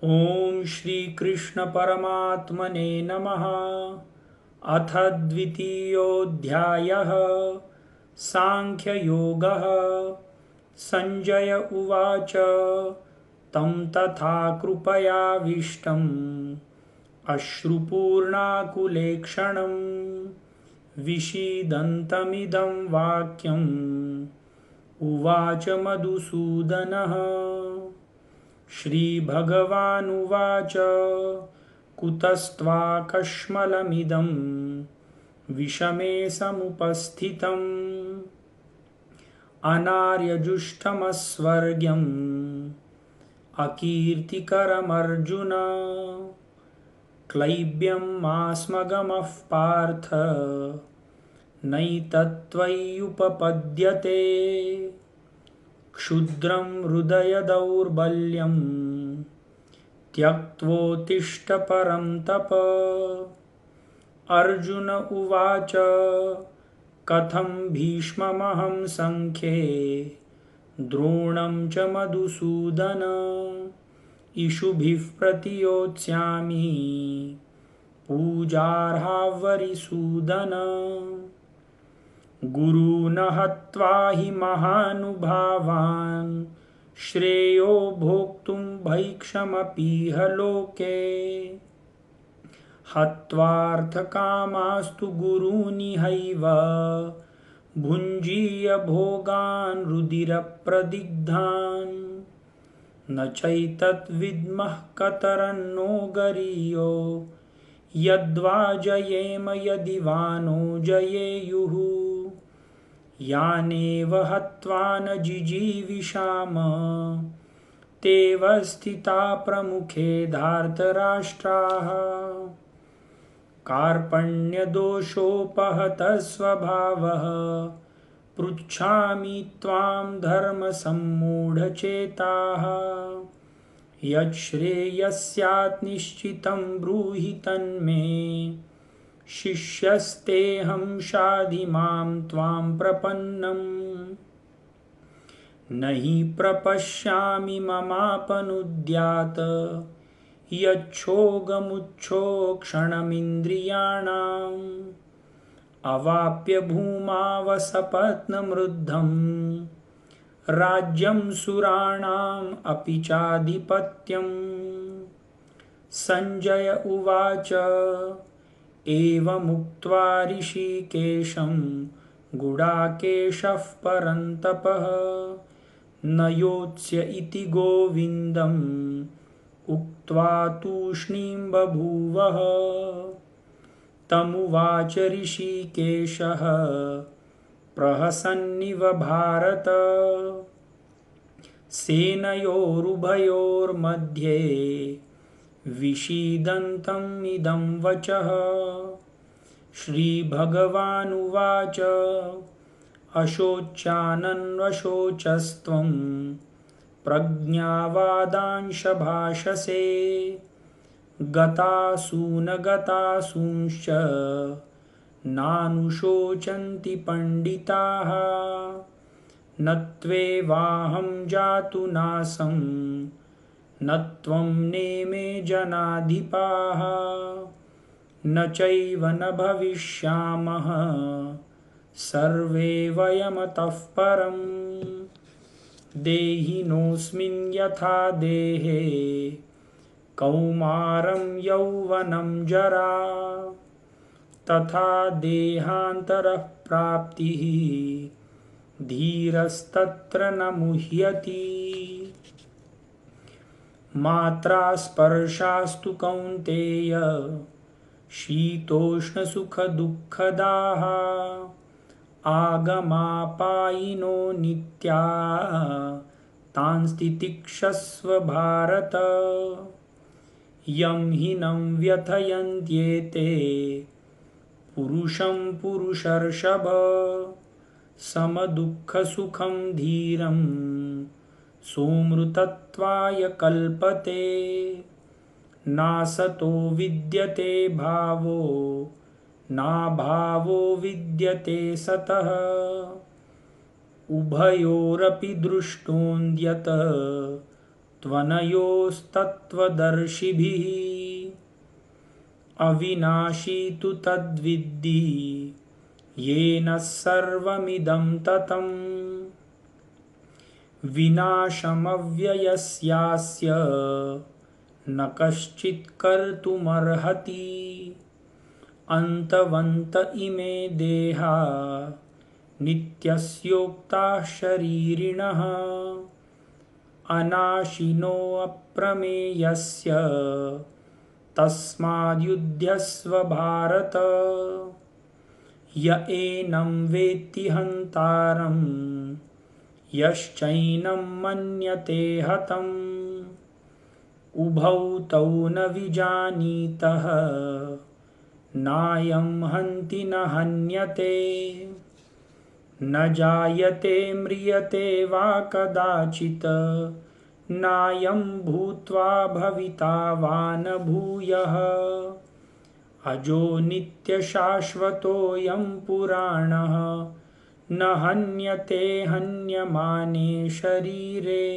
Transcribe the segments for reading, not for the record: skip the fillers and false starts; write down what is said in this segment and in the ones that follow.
ॐ श्रीकृष्ण परमात्मने नमः। अथ द्वितीयोऽध्यायः सांख्ययोगः। संजय उवाच तं तथा कृपयाविष्टम् अश्रुपूर्णाकुलेक्षणं विषीदन्तमिदं वाक्यम् उवाच मधुसूदनः। श्रीभगवानुवाच कुतस्त्वाकश्मलमिदं विषमे समुपस्थितम् अनार्यजुष्टमस्वर्ग्यम् अकीर्तिकरमर्जुन। क्लैब्यं मास्मगमः पार्थ नैतत्त्वय्युपपद्यते। क्षुद्रं हृदयदौर्बल्यं त्यक्त्वोत्तिष्ठ परन्तप। अर्जुन उवाच कथं भीष्ममहं सङ्ख्ये द्रोणं च मधुसूदन इषुभिः प्रतियोत्स्यामि पूजार्हावरिसूदन। गुरून् हत्वा हि महानुभावान् श्रेयो भोक्तुं भैक्षमपीह लोके। हत्वार्थकामास्तु गुरूनिहैव भुञ्जीय भोगान् रुधिरप्रदिग्धान्। न चैतद्विद्मः कतरन्नो गरीयो यद्वा जयेम यदि वा नो जयेयुः। यानेव हत्वा न जिजीविषाम तेव स्थिता प्रमुखे धार्तराष्ट्राः। कार्पण्यदोषोपहतः स्वभावः पृच्छामि त्वां धर्मसम्मूढचेताः। यच्छ्रेयस्यात् निश्चितं ब्रूहि तन्मे शिष्यस्तेऽहं शाधि मां त्वां प्रपन्नम्। न हि प्रपश्यामि ममापनुद्यात् यच्छोगमुच्छोक्षणमिन्द्रियाणाम्। अवाप्य भूमावसपत्नमृद्धं राज्यं सुराणाम् अपि चाधिपत्यम्। सञ्जय उवाच एवमुक्त्वा ऋषिकेशं गुडाकेशः परन्तपः न योत्स्य इति गोविन्दम् उक्त्वा तूष्णीं बभूवः। तमुवाच ऋषिकेशः प्रहसन्निव भारत सेनयोरुभयोर्मध्ये विषीदन्तम् इदं वचः। श्रीभगवानुवाच अशोच्यानन्वशोचस्त्वं प्रज्ञावादांश भाषसे। गतासूनगतासूंश्च नानुशोचन्ति पंडिताः। न त्वेवाहं जातु नासं न त्वं नेमे जनाधिपाः। न चैव न भविष्यामः सर्वे वयमतः परम्। देहिनोऽस्मिन् यथा देहे कौमारं यौवनं जरा तथा देहान्तरः प्राप्तिः धीरस्तत्र न मुह्यति। मात्रा स्पर्शास्तु कौन्तेय शीतोष्णसुखदुःखदाः आगमापायिनो नित्याः तांस्तितिक्षस्व भारत। यं हि न व्यथयन्त्येते पुरुषं पुरुषर्षभ समदुःखसुखं धीरं सोमृतत्वाय कल्पते। नासतो विद्यते भावो नाभावो विद्यते सतः। उभयोरपि दृष्टोऽन्यत् त्वनयोस्तत्त्वदर्शिभिः अविनाशी तु तद्विद्धि येन सर्वमिदं ततम् विनाशमव्ययस्यास्य न कश्चित् कर्तुमर्हति अन्तवन्त इमे देहा नित्यस्योक्ताः शरीरिणः अनाशिनो अप्रमेयस्य तस्माद्युध्यस्व भारत य एनं वेत्ति हन्तारं यश्चैनं मन्यते हतम् उभौ तौ न विजानीतः नायं हन्ति न हन्यते न जायते म्रियते वा कदाचित् नायं भूत्वा भविता वा न भूयः अजो नित्यशाश्वतोऽयं पुराणः न हन्यते हन्यमाने शरीरे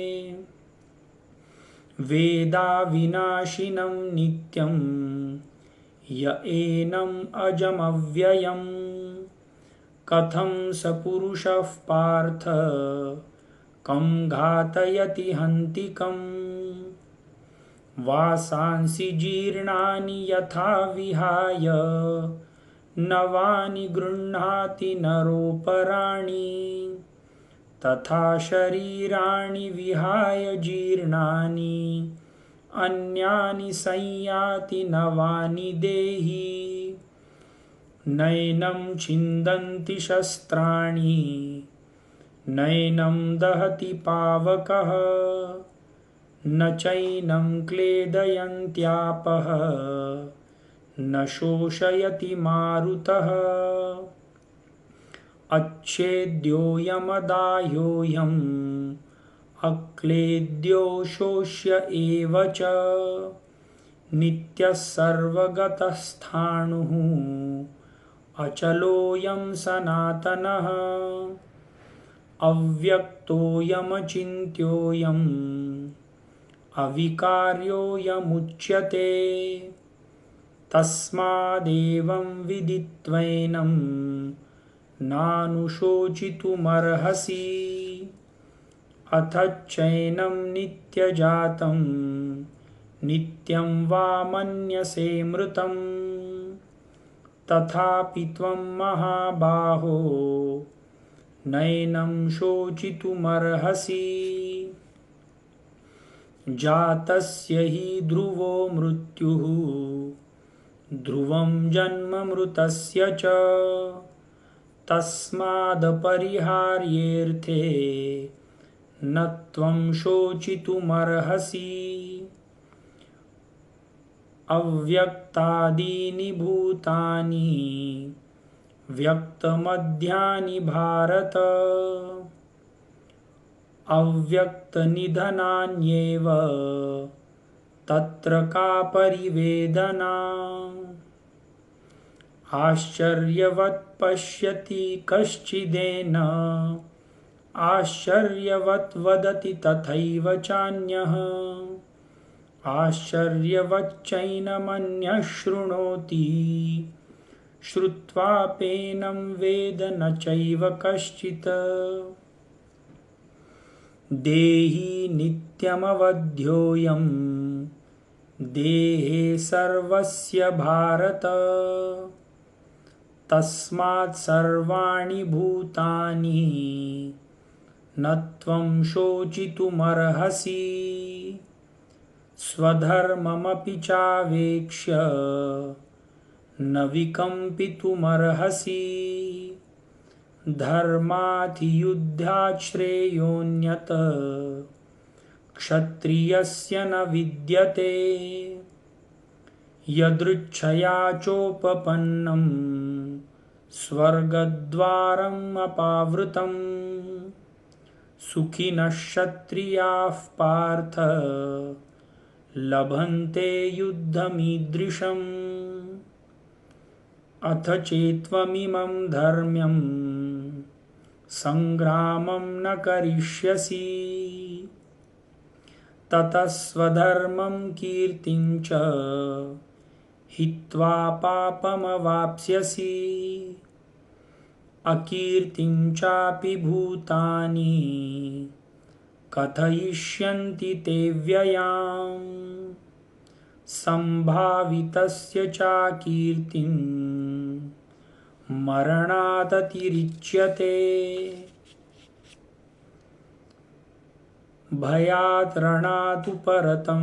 वेदाविनाशिनं नित्यं य एनम् अजमव्ययम् कथं स पुरुषः पार्थ कं घातयति हन्तिकम् वासांसि जीर्णानि यथा विहाय नवानि गृह्णाति नरोपराणि तथा शरीराणि विहाय जीर्णानि अन्यानि संयाति नवानि देहि नैनं छिन्दन्ति शस्त्राणि नैनं दहति पावकः न चैनं क्लेदयन्त्यापः न शोषयति मारुतः अच्छेद्योऽयमदाह्योऽयम् अक्लेद्यो शोष्य एव च नित्यः सर्वगतस्थाणुः अचलोऽयं सनातनः अव्यक्तोऽयमचिन्त्योऽयम् अविकार्योऽयमुच्यते तस्मादेवं विदित्वैनं नानुशोचितुमर्हसि अथ चैनं नित्यजातं नित्यं वा मन्यसे मृतं तथापि त्वं महाबाहो नैनं शोचितुमर्हसि जातस्य हि ध्रुवो मृत्युः ध्रुवं जन्म मृतस्य च तस्मादपरिहार्येऽर्थे न त्वं शोचितुमर्हसि अव्यक्तादीनि भूतानि व्यक्तमध्यानि भारत अव्यक्तनिधनान्येव तत्र का परिवेदना आश्चर्यवत् पश्यति कश्चिदेन आश्चर्यवत् वदति तथैव चान्यः आश्चर्यवच्चैनमन्यः शृणोति श्रुत्वाप्येनं वेद न चैव कश्चित् देहि नित्यमवध्योऽयं देहे सर्वस्य भारत तस्मात् सर्वाणि भूतानि न त्वं शोचितुमर्हसि स्वधर्ममपि चावेक्ष्य न विकम्पितुमर्हसि धर्माधियुद्धात् श्रेयोऽन्यत् क्षत्रियस्य न विद्यते यदृच्छया चोपपन्नं स्वर्गद्वारम् अपावृतं सुखिनः क्षत्रियाः पार्थ लभन्ते युद्धमीदृशम् अथ चेत्त्वमिमं धर्म्यं संग्रामं न करिष्यसि ततः स्वधर्मं कीर्तिं च हित्वा पापमवाप्स्यसि। अकीर्तिं चापि भूतानि कथयिष्यन्ति ते व्ययाम्। सम्भावितस्य चाकीर्तिं मरणादतिरिच्यते। भयात् रणादुपरतं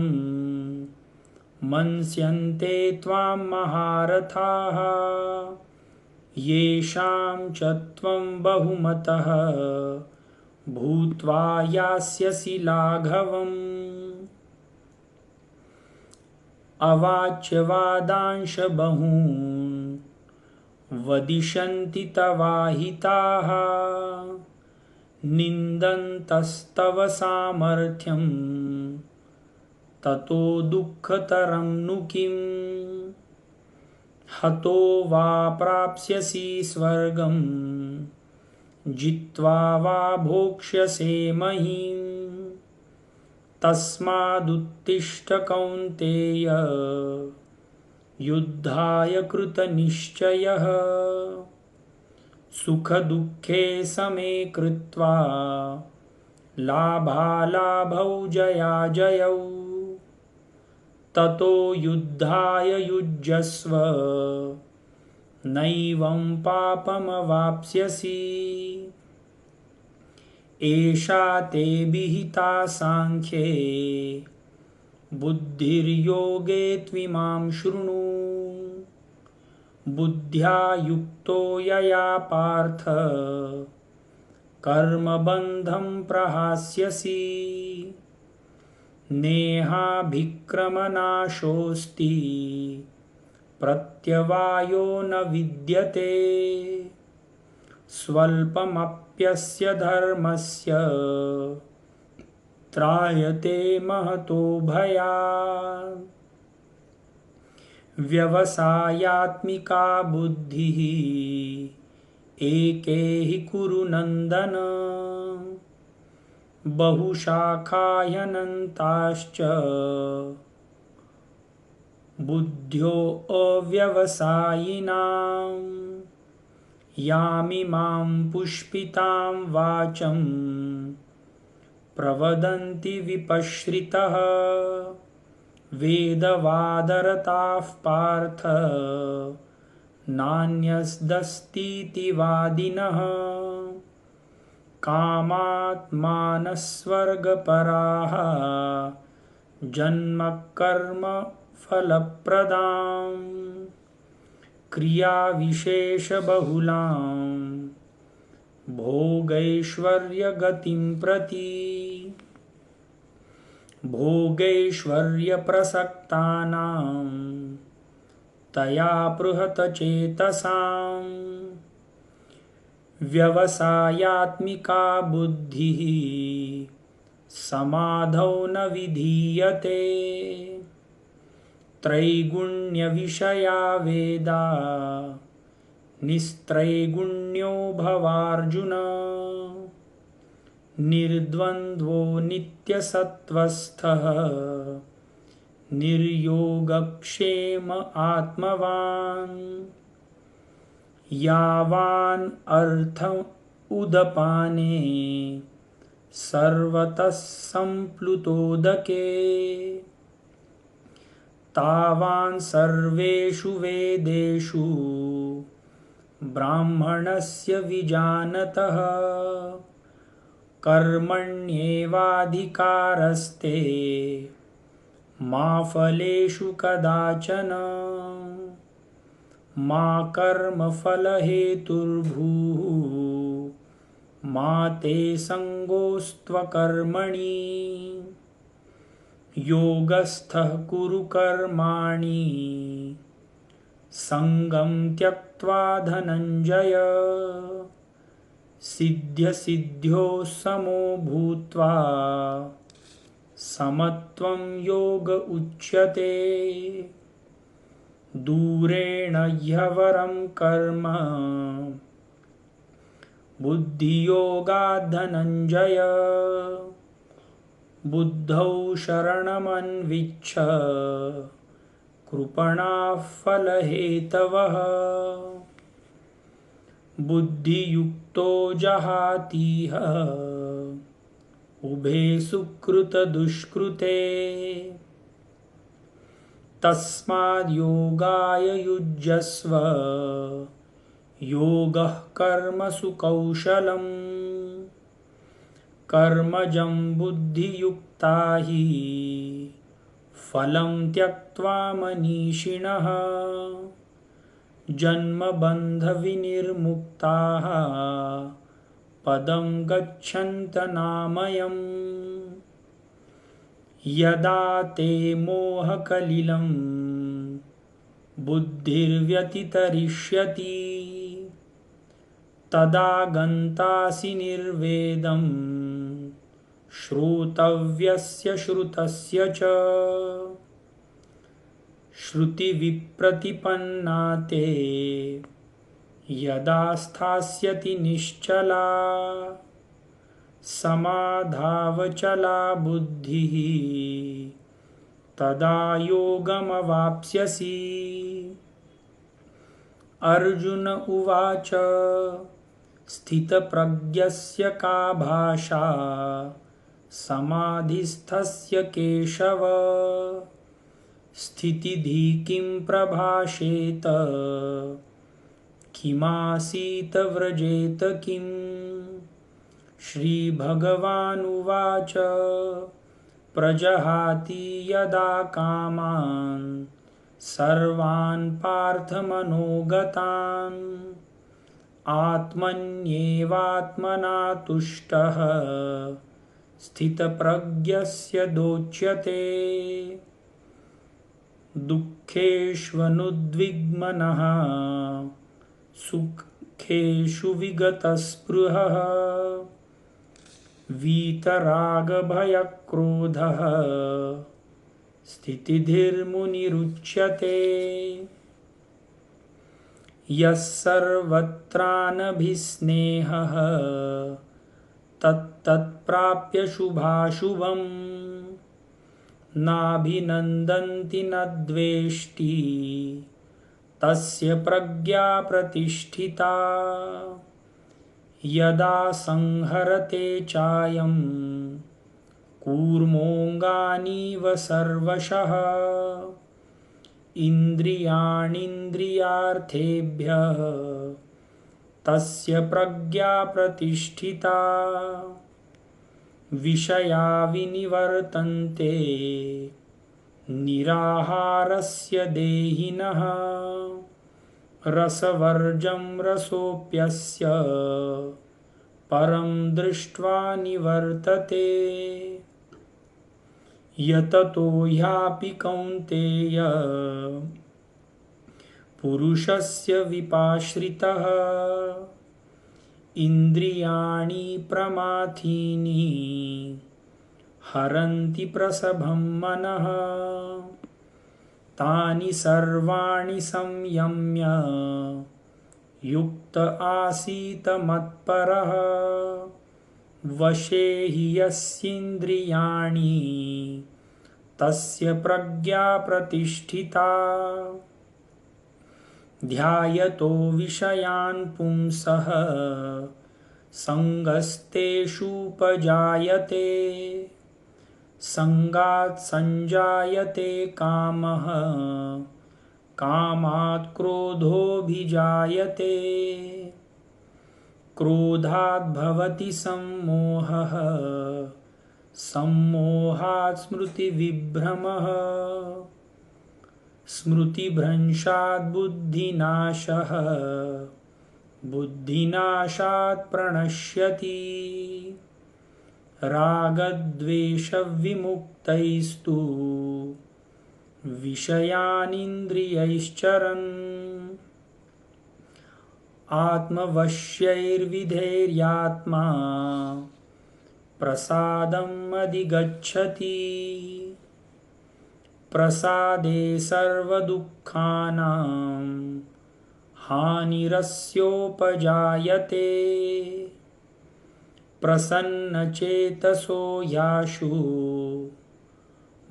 मन्स्यन्ते त्वां महारथाः। येषां च त्वं बहुमतः भूत्वा यास्यसि लाघवम्। अवाच्यवादांश बहून् वदिष्यन्ति तवाहिताः। निन्दन्तस्तव सामर्थ्यं ततो दुःखतरं नु किम्। हतो वा प्राप्स्यसि स्वर्गं जित्वा वा भोक्ष्यसे महीम्। तस्मादुत्तिष्ठ कौन्तेय युद्धाय कृतनिश्चयः। सुखदुःखे समे कृत्वा लाभालाभौ जयाजयौ। ततो युद्धाय युज्यस्व नैवं पापमवाप्स्यसि। एषा ते विहिता सांख्ये बुद्धिर्योगे त्विमां शृणु। बुद्ध्या युक्तो यया पार्थ कर्मबन्धं प्रहास्यसि। नेहाभिक्रमनाशोऽस्ति प्रत्यवायो न विद्यते। स्वल्पमप्यस्य धर्मस्य त्रायते महतो भयात्। व्यवसायात्मिका बुद्धिः एके हि कुरु नन्दन। बहुशाखाह्यनन्ताश्च बुद्ध्यो अव्यवसायिनाम्। यामिमां पुष्पितां वाचं प्रवदन्ति विपश्रितः। वेदवादरताः पार्थ नान्यदस्तीति वादिनः। कामात्मानस्वर्गपराः जन्मकर्म फलप्रदां क्रियाविशेषबहुलां भोगैश्वर्यगतिं प्रति। भोगैश्वर्यप्रसक्तानां तया पृहतचेतसां। व्यवसायात्मिका बुद्धिः समाधौ न विधीयते। त्रैगुण्यविषया वेदा निस्त्रैगुण्यो भवार्जुन। निर्द्वन्द्वो नित्यसत्त्वस्थः निर्योगक्षेम आत्मवान्। यावान् अर्थ उदपाने सर्वतः सम्प्लुतोदके। तावान् सर्वेषु वेदेषु ब्राह्मणस्य विजानतः। कर्मण्येवाधिकारस्ते मा फलेषु कदाचन। मा कर्मफलहेतुर्भूः मा ते सङ्गोऽस्त्वकर्मणि। योगस्थः कुरु कर्माणि सङ्गं त्यक्त्वा धनञ्जय। सिद्ध्यसिद्ध्योः समो भूत्वा समत्वं योग उच्यते। दूरेण ह्यवरं कर्म बुद्धियोगात् धनञ्जय। बुद्धौ शरणमन्विच्छ कृपणाः फलहेतवः। बुद्धियुक्तो जहातीह उभे सुकृतदुष्कृते। तस्माद् योगाय युज्यस्व योगः कर्मसु कौशलम्। कर्मजं बुद्धियुक्ता हि फलं त्यक्त्वा मनीषिणः। जन्मबन्धविनिर्मुक्ताः पदं गच्छन्तनामयम्। यदा ते मोहकलिलं बुद्धिर्व्यतितरिष्यति तदा गन्तासि निर्वेदं श्रोतव्यस्य श्रुतस्य च। श्रुतिविप्रतिपन्ना ते यदा स्थास्यति निश्चला समाधावचला बुद्धिः तदा योगमवाप्स्यसि। अर्जुन उवाच स्थितप्रज्ञस्य का भाषा समाधिस्थस्य केशव। स्थितिधि किं प्रभाषेत किमासीत व्रजेत किम्। श्रीभगवानुवाच प्रजहाति यदा कामान् सर्वान् पार्थमनोगतान्। आत्मन्येवात्मना तुष्टः स्थितप्रज्ञस्य दोच्यते। दुःखेष्वनुद्विग्नः सुखेषु विगतस्पृहः। वीतरागभयक्रोधः स्थितिधीर्मुनिरुच्यते। यः सर्वत्रानभिस्नेहः तत्तत्प्राप्य शुभाशुभम्। नाभिनन्दन्ति न द्वेष्टि तस्य प्रज्ञा प्रतिष्ठिता। यदा संहरते चायं कूर्मोऽङ्गानीव सर्वशः। इन्द्रियाणीन्द्रियार्थेभ्यः तस्य प्रज्ञा प्रतिष्ठिता। विषया विनिवर्तन्ते निराहारस्य देहिनः। रसवर्जं रसोऽप्यस्य परं दृष्ट्वा निवर्तते। यततो ह्यापि कौन्तेय पुरुषस्य विपाश्रितः। इन्द्रियाणि प्रमाथीनि हरन्ति प्रसभं मनः। तानि सर्वाणि संयम्य युक्त आसीत मत्परः। वशे हि यस्येन्द्रियाणि तस्य प्रज्ञा प्रतिष्ठिता। ध्यायतो विषयान् पुंसः सङ्गस्तेषुपजायते। सङ्गात् सञ्जायते कामः कामात् क्रोधोऽभिजायते। क्रोधात् भवति सम्मोहः सम्मोहात् स्मृतिविभ्रमः। स्मृतिभ्रंशात् बुद्धिनाशः बुद्धिनाशात् प्रणश्यति। रागद्वेषविमुक्तैस्तु विषयानिन्द्रियैश्चरन्। आत्मवश्यैर्विधैर्यात्मा प्रसादम् अधिगच्छति। प्रसादे सर्वदुःखानां हानिरस्योपजायते। प्रसन्नचेतसो यासु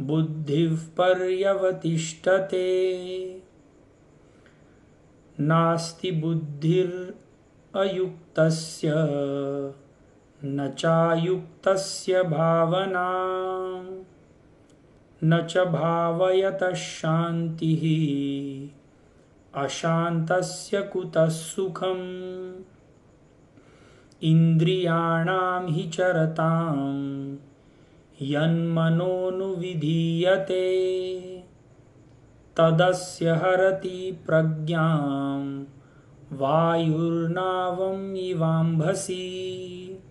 बुद्धिः पर्यवतिष्ठते। नास्ति बुद्धिरयुक्तस्य न चायुक्तस्य भावना न च भावयतः शान्तिः अशान्तस्य कुतः सुखम्। इन्द्रियाणां हि चरतां यन्मनोनुविधीयते तदस्य हरति प्रज्ञां वायुर्नावम् इवाम्भसि।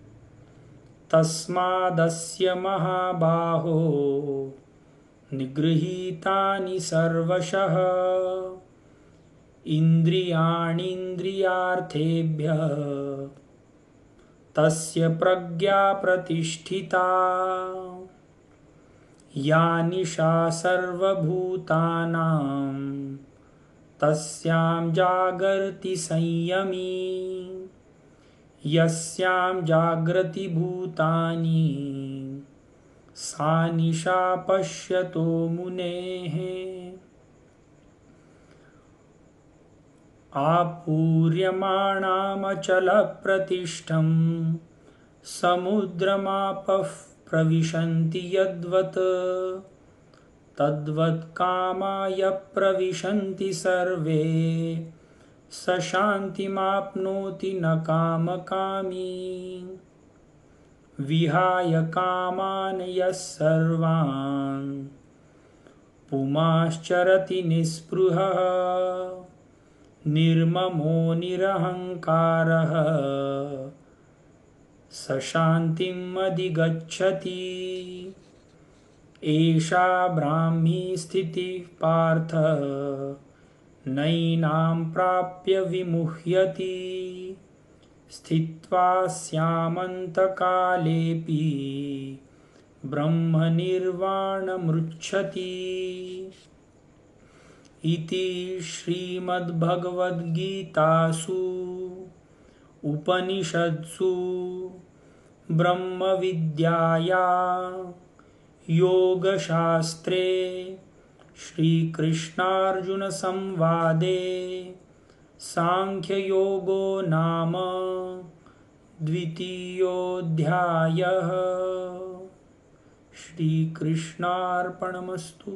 तस्मादस्य महाबाहो निगृहीतानि सर्वशः इन्द्रियाणीन्द्रियार्थेभ्यः तस्य प्रज्ञा प्रतिष्ठिता। या निशा सर्वभूतानां तस्यां जागर्ति संयमी। यस्यां जागृति भूतानि सा निशा पश्यतो मुनेः। आपूर्यमाणामचलप्रतिष्ठं समुद्रमापः प्रविशन्ति यद्वत् तद्वत् कामाय प्रविशन्ति सर्वे स शान्तिमाप्नोति न कामकामी। विहाय कामान् यः सर्वान् पुमाश्चरति निःस्पृहः निर्ममो निरहङ्कारः स शान्तिम् अधिगच्छति। एषा ब्राह्मी स्थितिः पार्थ नैनां प्राप्य विमुह्यति। स्थित्वा स्यामन्तकालेऽपि ब्रह्मनिर्वाणमृच्छति। इति श्रीमद्भगवद्गीतासु उपनिषत्सु ब्रह्मविद्यायां योगशास्त्रे श्रीकृष्णार्जुनसंवादे सांख्ययोगो नाम द्वितीयोऽध्यायः। श्रीकृष्णार्पणमस्तु।